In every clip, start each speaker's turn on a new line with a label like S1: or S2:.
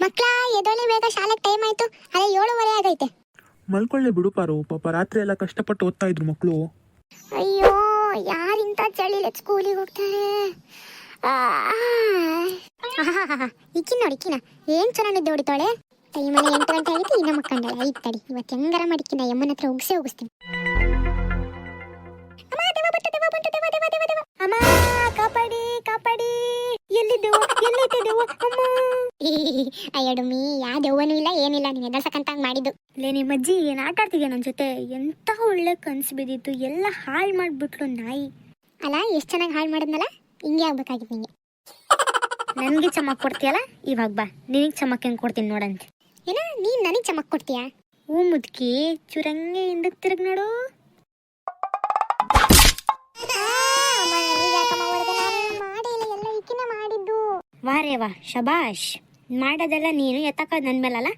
S1: ಮಕ್ಳ ಎದೊಳಿ ಬೇಗ ಶಾಲೆಗೆ ಟೈಮ್ ಆಯ್ತು. ಅದೇ 7:30 ಆಗೈತೆ.
S2: ಮಲ್ಕೊಳ್ಳೆ ಬಿಡು ಪಾರು, ಪಾಪ ರಾತ್ರಿ ಎಲ್ಲ ಕಷ್ಟಪಟ್ಟು ಓದ್ತಾ ಇದ್ರು ಮಕ್ಕಳು.
S1: ಅಯ್ಯೋ ಯಾರಿಂತ ಚಳಿಲೆ ಸ್ಕೂಲಿಗೆ ಹೋಗ್ತಾರೆ. ಇಕ್ಕಿನ ನೋಡಿ ಇಕ್ಕಿನ ಏನ್ ಚೆನ್ನಾಗಿದ್ದೆ ಹೊಡಿತಾಳೆ. ಟೈಮಲ್ಲಿ 8 ಗಂಟೆ ಆಗಿತ್ತು, ಇನ್ನ ಮಕ್ಕಂಡಳೆ. ಐತ್ ತಡಿ, ಇವತ್ತು ಹೆಂಗಾರ ಮಾಡಿಕ್ಕಿನ ಯಮ್ಮನ ಹತ್ರ ಉಗಿಸ್ತೀನಿ. ಅಮ್ಮ ಕಾಪಾಡಿ ಕಾಪಾಡಿ, ಎಲ್ಲಿದ್ದೆವು ಎಲ್ಲೈತಿದ್ದೆವು ಅಮ್ಮ. ಅಯ್ಯೋ ಡುಮ್ಮಿ, ಯಾವ ದೆವ್ವನೂ ಇಲ್ಲ ಏನಿಲ್ಲ, ನೀನು ಎದರ್ಸಕ್ಕಂತ ಮಾಡಿದ್ದು.
S3: ಲೇ ನಿಮ್ಮ ಅಜ್ಜಿ ಏನು ಆಟ ಆಡ್ತಿದ್ಯಾ ನನ್ನ ಜೊತೆ? ಎಂತ ಒಳ್ಳೆ ಕನ್ಸು ಬಿದ್ದಿತ್ತು, ಎಲ್ಲ ಹಾಳು ಮಾಡಿಬಿಟ್ಲು ನಾಯಿ.
S1: ಅಲ್ಲ ಎಷ್ಟು ಚೆನ್ನಾಗಿ ಹಾಳು ಮಾಡಿದ್ನಲ್ಲ, ಹಿಂಗೆ ಆಗ್ಬೇಕಾಗಿತ್ತು ನಿಂಗೆ.
S3: ನನಗೆ ಚಮಕ್ ಕೊಡ್ತೀಯಲ್ಲ, ಇವಾಗ ಬಾ ನಿನಗೆ ಚಮಕ್ ಹೆಂಗೆ ಕೊಡ್ತೀನಿ ನೋಡಂತ.
S1: ಏನ ನೀನ್ ನನಗೆ ಚಮಕ್ ಕೊಡ್ತೀಯಾ?
S3: ಹೂ ಮುದುಕಿ, ಚುರಂಗೆ ಹಿಂದಕ್ಕೆ ತಿರುಗಿ ನೋಡು. ವಾರೇವಾ ಶಬಾಷ್, ಮಾಡೋದೆಲ್ಲ ನೀನು, ಎತ್ತಕ್ಕ ನನ್ನ ಮೇಲಲ್ಲ.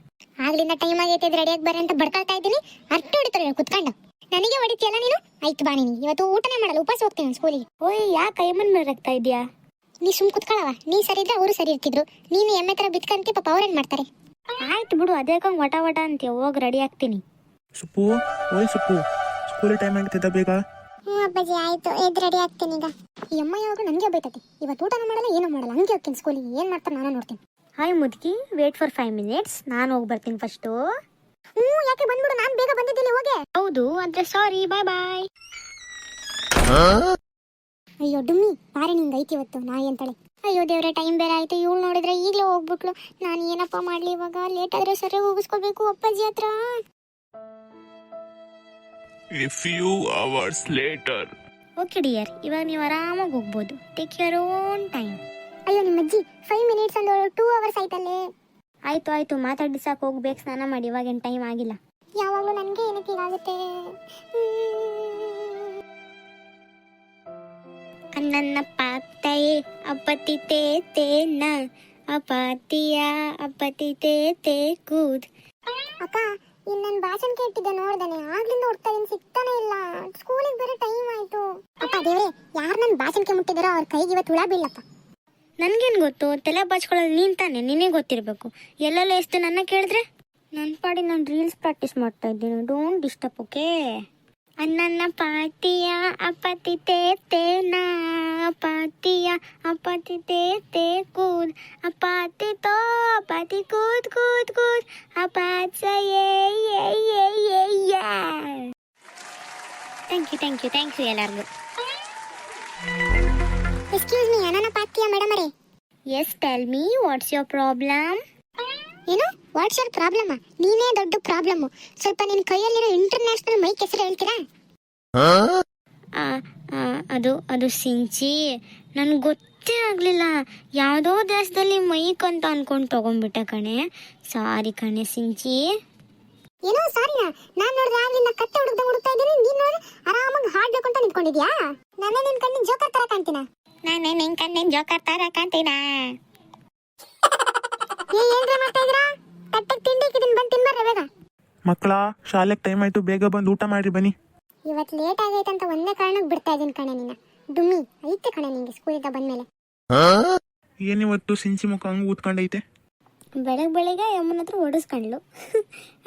S1: ಆಗ್ಲಿಂದ ಟೈಮ್ ಆಗೈತೆ, ರೆಡಿಯಾಗಿ ಬರ್ರಿ ಅಂತ ಬಡ್ಕೊಳ್ತಾ ಇದ್ದೀನಿ. ಅರ್ಥ ಹೊಡಿತಾರೆ ಕುತ್ಕೊಂಡು. ನನಗೆ ಹೊಡಿತೀಯಲ್ಲ ನೀನು. ಆಯ್ತು ಬಾ, ನೀನು ಇವತ್ತು ಊಟನೇ ಮಾಡಲ್ಲ, ಉಪವಾಸ ಹೋಗ್ತೀನಿ ಸ್ಕೂಲಿಗೆ.
S3: ಓಯ್ ಯಾಕೆ ಕೈಮನ್ ಮೇಲೆ ರಕ್ತಾ ಇದೆಯಾ?
S1: ನೀ ಸುಮ್ ಕುತ್ಕೊಳ್ಳವ. ನೀ ಸರಿ ಇದ್ರೆ ಅವರು ಸರಿ ಇರ್ತಿದ್ರು. ನೀನು ಎಮ್ಮೆ ತರ ಬಿತ್ಕಂತಿ, ಪಾಪ ಅವ್ರೇನ್ ಮಾಡ್ತಾರೆ.
S3: ಆಯ್ತು ಬಿಡು, ಅದೇಕಂಗೆ ವಟ ವಟ ಅಂತೀಯ. ಹೋಗಿ ರೆಡಿ ಆಗ್ತೀನಿ.
S2: ಸುಪ್ಪು, ಓಯ್ ಸುಪ್ಪು, ಸ್ಕೂಲ್ ಟೈಮ್ ಆಗ್ತಿದ್ದ ಬೇಗ.
S1: ಅಪ್ಪಾಜಿ ಆಯ್ತು, ಎದ್ದು ರೆಡಿ ಆಗ್ತೀನಿ ಈಗ. ಈ ಅಮ್ಮ ಯಾವಾಗ ನನಗೆ ಬೈತತಿ. ಇವತ್ತು ಊಟನೂ ಮಾಡಲ್ಲ ಏನೂ ಮಾಡಲ್ಲ, ಹಂಗೆ ಹೋಗ್ತೀನಿ ಸ್ಕೂಲಿಗೆ. ಏನು ಮಾಡ್ತಾರೆ ನಾನು ನೋಡ್ತೀನಿ.
S3: ಹಾಯ್ ಮುದುಕಿ, ವೇಟ್ ಫಾರ್ 5 minutes, ನಾನು ಹೋಗಿ ಬರ್ತೀನಿ ಫಸ್ಟು.
S1: ಯಾಕೆ ಬಂದ್ಬಿಡು, ನಾನು ಬೇಗ ಬಂದಿದ್ದೀನಿ. ಹೋಗೆ.
S3: ಹೌದು ಅಂದ್ರೆ ಸಾರಿ, ಬಾಯ್ ಬಾಯ್.
S1: ಅಯ್ಯೋ ಡುಮ್ಮಿ, ಬಾರಿ ನಿಂಗೆ ಐತಿ ಇವತ್ತು ನಾಯಿ ಅಂತಾಳೆ. ಅಯ್ಯೋ ದೇವ್ರೆ, ಟೈಮ್ ಬೇರೆ ಆಯ್ತು. ಇವಳು ನೋಡಿದ್ರೆ ಈಗಲೇ ಹೋಗ್ಬಿಟ್ಲು. ನಾನು ಏನಪ್ಪ ಮಾಡ್ಲಿ ಇವಾಗ? ಲೇಟ್ ಆದ್ರೆ ಸರಿ ಹೋಗಿಸ್ಕೋಬೇಕು ಅಪ್ಪಾಜಿ ಹತ್ರ.
S2: A few hours later.
S3: Okay dear, ಇವಾಗ ನೀವು ಆರಾಮಾಗಿ ಹೋಗ್ಬೋದು. Take your own time.
S1: ಅಯ್ಯೋ ನಿಮ್ಮ ಅಜ್ಜಿ 5 minutes ಅಂದ್ರೆ 2 hours ಆಯ್ತಲ್ಲೇ.
S3: ಆಯ್ತು ಆಯ್ತು, ಮಾತಾಡಿ ಸಾಕು, ಹೋಗ್ಬೇಕು ಸ್ನಾನ ಮಾಡಿ. ಇವಾಗೇನು ಟೈಮ್ ಆಗಿಲ್ಲ.
S1: ಯಾವಾಗಲೂ ನನಗೆ ಏನಕ್ಕೆ ಹೀಗಾಗುತ್ತೆ?
S3: ನನ್ನ ಪಾತೆಯೇ ಅಪ್ಪತಿತೆ ತೇನ ಅಪಾತಿಯ ಅಪ್ಪತಿತೆ ತೇ ಕೂದ್.
S1: ಅಕ್ಕ, ಇನ್ನು ನನ್ನ ಭಾಷಣ ಕೇಳ್ತಿದ್ದೆ ನೋಡ್ದಾನೆ. ಆಗ್ಲಿಂದ ಹುಡ್ತಾ ಇದೀನಿ, ಸಿಗ್ತಾನೆ ಇಲ್ಲ. ಸ್ಕೂಲಿಗೆ ಬೇರೆ ಟೈಮ್ ಆಯ್ತು. ಅಪ್ಪ ದೇವ್ರೆ, ಯಾರು ನನ್ನ ಭಾಷಣಕ್ಕೆ ಮುಟ್ಟಿದಾರೋ ಅವ್ರ ಕೈಗೆ ಇವತ್ತು ಹುಳ ಬೀಳಪ್ಪ.
S3: ನನ್ಗೇನು ಗೊತ್ತು? ತಲೆ ಬಾಚ್ಕೊಳ್ಳೋದು ನೀನ್ ತಾನೆ, ನಿನಗೆ ಗೊತ್ತಿರಬೇಕು. ಎಲ್ಲೆಲ್ಲ ಎಷ್ಟು ನನ್ನ ಕೇಳಿದ್ರೆ ನನ್ನ ಪಾಡಿ ನಾನು ರೀಲ್ಸ್ ಪ್ರಾಕ್ಟೀಸ್ ಮಾಡ್ತಾ ಇದ್ದೀನಿ. Don't disturb, okay? ನನ್ನ ಪಾತಿಯ ಅಪ್ಪತಿತೆ ತೇನ ಅಪಾತಿಯ ಅಪ್ಪತಿತೆ ತೇ ಕೂದ್ ಅಪಾತಿತೋ ಅಪಾತಿ ಕೂದ್ ಕೂದ್ ಕೂದ್ ಅಪಾತ್ಸ ಥ್ಯಾಂಕ್ ಯು ಎಲ್ಲರಿಗೂ.
S1: ಎಕ್ಸ್ಕ್ಯೂಸ್ ಮೀ, ನನ್ನ ಪಾತಿಯ ಮೇಡಮ್ ಅವರೇ.
S3: Yes, tell me, what's your problem?
S1: ಏನು ವಾಟ್ಸ್ ಯುವರ್ ಪ್ರಾಬ್ಲಮ್? ನೀನೇ ದೊಡ್ಡ ಪ್ರಾಬ್ಲಮ್. ಸ್ವಲ್ಪ ನಿನ್ನ ಕೈಯಲ್ಲಿರೋ ಇಂಟರ್ನ್ಯಾಷನಲ್ ಮೈಕ್ ಹೆಸರು ಹೇಳ್ತೀರಾ?
S3: ಅದು ಸಿಂಚಿ, ನನ್ಗೆ ಗೊತ್ತೇ ಆಗಲಿಲ್ಲ. ಯಾವುದೋ ದೇಶದಲ್ಲಿ ಮೈಕ್ ಅಂತ ಅನ್ಕೊಂಡು ತಗೊಂಡ್ಬಿಟ್ಟೆ ಕಣೆ. ಸಾರಿ ಕಣೆ ಸಿಂಚಿ.
S1: ಏನೋ ಸಾರಿನಾ? ನಾನು ನೋಡಿದ್ರೆ ಆಗ್ಲಿಂದ ಕತ್ತೆ ಹುಡುಕ್ತಾ ಇದ್ದೀನಿ. ನೀನು ನೋಡಿ ಆರಾಮಾಗಿ ಹಾಡ್ಬೇಕು ಅಂತ ನಿಂತ್ಕೊಂಡಿದ್ಯಾ? ನಾನೇ ನಿನ್ ಕಣ್ಣಿನ ಜೋಕರ್ ತರ ಕಾಣ್ತೀನ?
S3: ನಾನೇ ನಿನ್ ಕಣ್ಣಿನ ಜೋಕರ್ ತರ ಕಾಣ್ತೀನ?
S1: ಏನ್ರಿ ಮಾಡ್ತಾ ಇದ್ದೀರಾ? ತಟ್ಟೆಗೆ ತಿಂಡಿ ಇಕ್ಕಿದ್ದೀನಿ, ಬಂದು ತಿನ್ಬರ್ರಿ ಬೇಗ.
S2: ಮಕ್ಕಳ, ಶಾಲೆಗೆ ಟೈಮ್ ಆಯ್ತು, ಬೇಗ ಬಂದು ಊಟ ಮಾಡಿ ಬನ್ನಿ.
S1: ಇವತ್ತು ಲೇಟ್ ಆಗೈತೆ ಅಂತ ಒಂದೇ ಕಾರಣಕ್ಕೆ ಬಿಡ್ತಾ ಇದ್ದೀನಿ ಕಣೆ ನಿನ್ನ. ಡುಮ್ಮಿ ಐತೆ ಕಣೆ ನಿಂಗೆ ಸ್ಕೂಲಿಂದ ಬಂದ್ಮೇಲೆ.
S2: ಏನಿವತ್ತು ಸಿಂಚಿ ಮುಖ ಹಂಗೆ ಊದ್ಕೊಂಡೈತೆ?
S3: ಬೆಳಗ್ಗೆ ಯಮ್ಮನ ಹತ್ರ ಓಡಿಸ್ಕೊಂಡ್ಲು,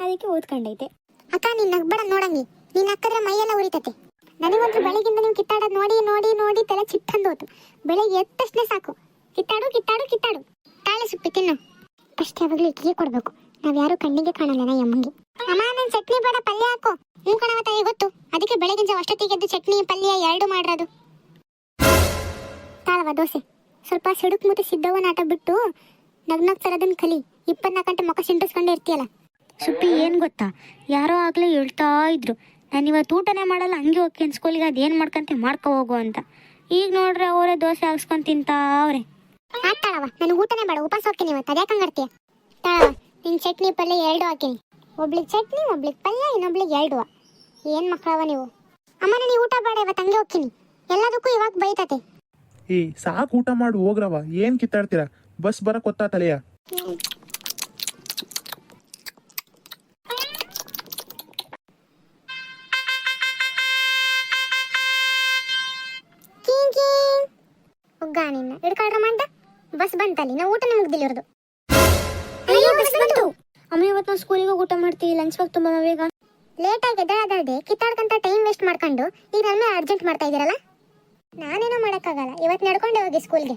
S3: ಅದಕ್ಕೆ ಓದ್ಕೊಂಡೈತೆ.
S1: ಅಕ್ಕ, ನೀನ್ ನಗ್ಬೇಡ ನೋಡಂಗಿ. ನೀನ್ ನಕ್ಕದ್ರೆ ಮೈಯೆಲ್ಲ ಉರಿತತೆ. ನನಗಂತೂ ಬೆಳಗಿಂದ ನೀವು ಕಿತ್ತಾಡೋದು ನೋಡಿ ನೋಡಿ ನೋಡಿ ತಲೆ ಚಿಟ್ಟಂದು ಹೋತು. ಬೆಳಗ್ಗೆ ಎದ್ದ ತಕ್ಷಣ ಸಾಕು ಕಿತ್ತಾಡು ಕಿತ್ತಾಡು ಕಿತ್ತಾಡು. ತಾಳೆ ಸುಪ್ಪಿ ತಿನ್ನು. ಫಸ್ಟ್ ಯಾವಾಗಲೂ ಇಕ್ಕಿಗೆ ಕೊಡ್ಬೇಕು. ನಾವ್ ಯಾರು ಕಣ್ಣಿಗೆ ಕಾಣಲ್ಲ ನಾ ಯಮ್ಮಂಗೆ. ಅಮ್ಮ, ನನ್ ಚಟ್ನಿ ಬೇಡ, ಪಲ್ಯ ಹಾಕು. ಹ್ಞೂ ಕಣವ ತಾಯಿ, ಗೊತ್ತು. ಅದಕ್ಕೆ ಬೆಳಗಿನ ಜಾವ ಅಷ್ಟೊತ್ತಿಗೆ ಎದ್ದು ಚಟ್ನಿ ಪಲ್ಯ 2 ಮಾಡಿರೋದು. ತಾಳವ ದೋಸೆ. ಸ್ವಲ್ಪ ಸಿಡುಕ್ ಮುತ್ತು ಸಿದ್ದವನ ಆಟ ಬಿಟ್ಟು ನಗ್ನಗ್ ತರೋದನ್ನ ಕಲಿ. 24 ಗಂಟೆ ಮುಖ ಸಿಂಟಿಸ್ಕೊಂಡೇ ಇರ್ತೀಯಲ್ಲ.
S3: ಸುಪ್ಪಿ, ಏನು ಗೊತ್ತಾ, ಯಾರೋ ಆಗಲೇ ಹೇಳ್ತಾ ಇದ್ರು, ನಾನು ಇವತ್ತು ಊಟನೇ ಮಾಡಲ್ಲ, ಹಂಗೆ ಹೋಗ್ತೀನಿ ಸ್ಕೂಲಿಗೆ, ಅದೇನು ಮಾಡ್ಕೊಂತೆ ಮಾಡ್ಕೊ ಹೋಗು ಅಂತ. ಈಗ ನೋಡ್ರೆ ಅವರೇ ದೋಸೆ ಹಾಕ್ಸ್ಕೊಂಡು ತಿಂತಾವ್ರೆ.
S1: ತಾಳವ, ನನಗೆ ಊಟನೇ ಬೇಡ, ಉಪವಾಸ ಹೋಗ್ತೀನಿ ಇವತ್ತು. ಅದ್ಯಾಕೆ ಹಂಗಾಡ್ತೀಯ? ತಾಳವ, ನಿನ್ ಚಟ್ನಿ ಪಲ್ಯ 2 ಹಾಕಿನಿ. ಒಬ್ಳಿಗೆ ಚಟ್ನಿ, ಒಬ್ಳಿಗೆ ಪಲ್ಯ, ಇನ್ನೊಬ್ಳಿಗೆ 2. ಏನ್ ಮಕ್ಕಳವ ನೀವು? ಅಮ್ಮ, ನನಗೆ ಊಟ ಬೇಡ ಇವತ್ತು, ಹಂಗೆ ಹೋಗ್ತೀನಿ. ಎಲ್ಲದಕ್ಕೂ ಇವಾಗ ಬೈತತೆ.
S2: ಸಾಕು, ಊಟ ಮಾಡಿ ಹೋಗ್ರವ. ಏನ್ ಕಿತ್ತಾಡ್ತೀರಾ? ಬಸ್ ಬರಕ್ ಗೊತ್ತಾ ತಲೆಯ?
S1: ನಿನ್ನ ಹಿಡ್ಕಾಡ್ರ ಮಾಡ್ದ ಬಸ್ ಬಂತಲ್ಲಿ. ನಾ ಊಟನೇ ಮುಗ್ದಿಲ್ಲ ಇವ್ರದು. ಅಯ್ಯೋ
S3: ಮತ್ತೆ ನಾವು ಸ್ಕೂಲಿಗೆ ಹೋಗಿ ಊಟ ಮಾಡ್ತೀವಿ ಲಂಚ್ ಬಾಕ್ಸ್ ತುಂಬ ಬೇಗ.
S1: ಲೇಟಾಗಿ ಎದ್ದೇಳಾದೆ ಕಿತ್ತಾಡ್ಕಂತ ಟೈಮ್ ವೇಸ್ಟ್ ಮಾಡ್ಕೊಂಡು ಈಗ ನನ್ನ ಅರ್ಜೆಂಟ್ ಮಾಡ್ತಾ ಇದ್ದೀರಲ್ಲ. ನಾನೇನೋ ಮಾಡೋಕ್ಕಾಗಲ್ಲ, ಇವತ್ತು ನಡ್ಕೊಂಡೆ ಹೋಗಿ ಸ್ಕೂಲ್ಗೆ.